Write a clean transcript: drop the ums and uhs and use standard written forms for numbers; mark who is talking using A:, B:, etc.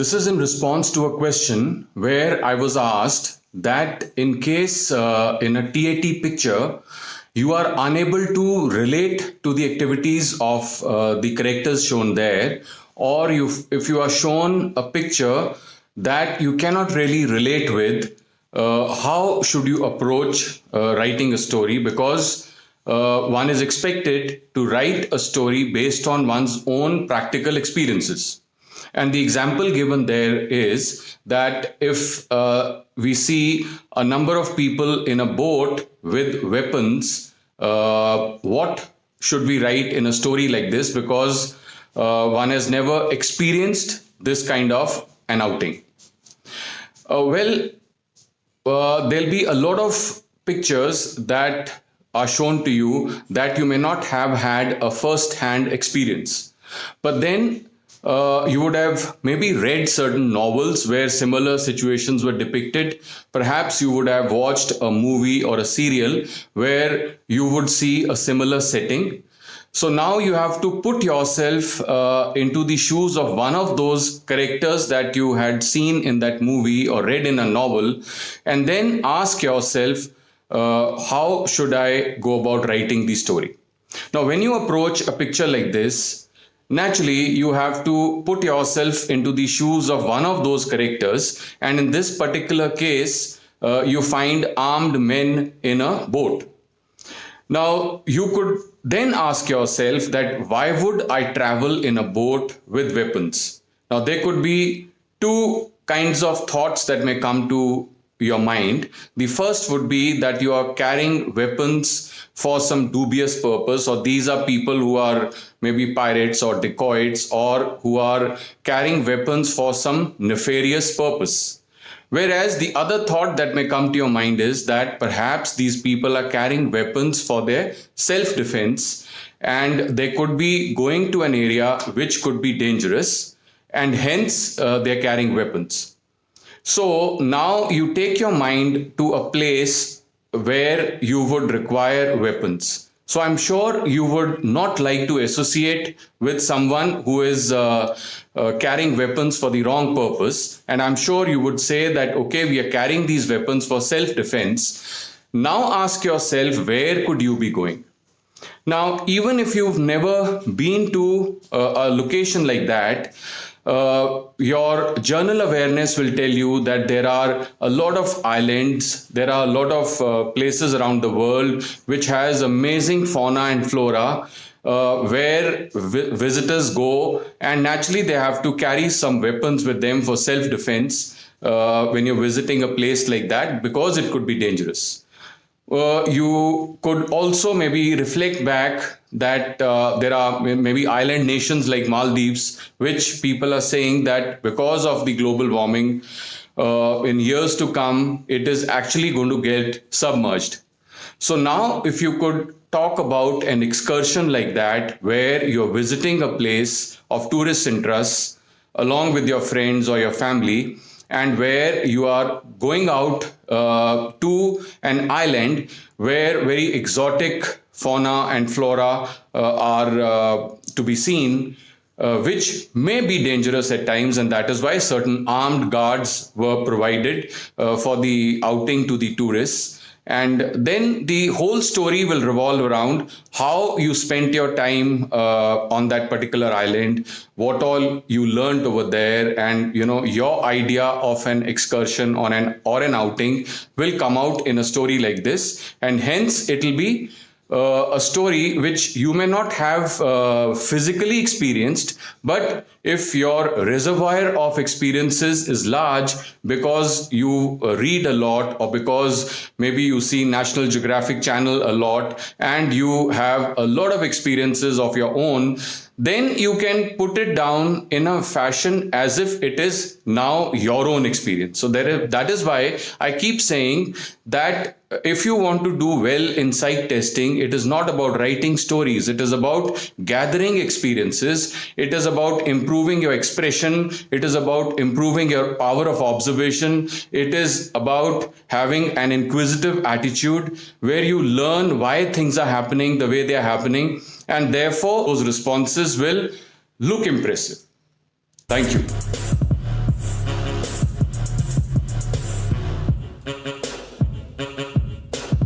A: This is in response to a question where I was asked that in case in a TAT picture, you are unable to relate to the activities of the characters shown there, or if you are shown a picture that you cannot really relate with, how should you approach writing a story? Because one is expected to write a story based on one's own practical experiences. And the example given there is that if we see a number of people in a boat with weapons, what should we write in a story like this? Because one has never experienced this kind of an outing. There'll be a lot of pictures that are shown to you that you may not have had a first-hand experience. But then you would have maybe read certain novels where similar situations were depicted. Perhaps you would have watched a movie or a serial where you would see a similar setting. So now you have to put yourself into the shoes of one of those characters that you had seen in that movie or read in a novel, and then ask yourself, how should I go about writing the story? Now, when you approach a picture like this, naturally, you have to put yourself into the shoes of one of those characters. And in this particular case, you find armed men in a boat. Now, you could then ask yourself that why would I travel in a boat with weapons? Now, there could be two kinds of thoughts that may come to your mind. The first would be that you are carrying weapons for some dubious purpose, or these are people who are maybe pirates or dacoits, or who are carrying weapons for some nefarious purpose. Whereas the other thought that may come to your mind is that perhaps these people are carrying weapons for their self-defense, and they could be going to an area which could be dangerous, and hence they're carrying weapons. So now you take your mind to a place where you would require weapons. So I'm sure you would not like to associate with someone who is carrying weapons for the wrong purpose. And I'm sure you would say that, okay, we are carrying these weapons for self-defense. Now ask yourself, where could you be going? Now, even if you've never been to a location like that, your journal awareness will tell you that there are a lot of islands, there are a lot of places around the world which has amazing fauna and flora, where visitors go, and naturally they have to carry some weapons with them for self-defense when you're visiting a place like that, because it could be dangerous. You could also maybe reflect back that there are maybe island nations like Maldives, which people are saying that because of the global warming, in years to come, it is actually going to get submerged. So now if you could talk about an excursion like that, where you're visiting a place of tourist interest along with your friends or your family, and where you are going out to an island where very exotic fauna and flora are to be seen, which may be dangerous at times, and that is why certain armed guards were provided for the outing to the tourists. And then the whole story will revolve around how you spent your time on that particular island, what all you learned over there, and your idea of an excursion on an outing will come out in a story like this. And hence it will be a story which you may not have physically experienced, but if your reservoir of experiences is large because you read a lot, or because maybe you see National Geographic Channel a lot and you have a lot of experiences of your own, then you can put it down in a fashion as if it is now your own experience. So that is why I keep saying that if you want to do well in psych testing, it is not about writing stories. It is about gathering experiences. It is about improving your expression. It is about improving your power of observation. It is about having an inquisitive attitude where you learn why things are happening the way they are happening, and therefore those responses will look impressive. Thank you.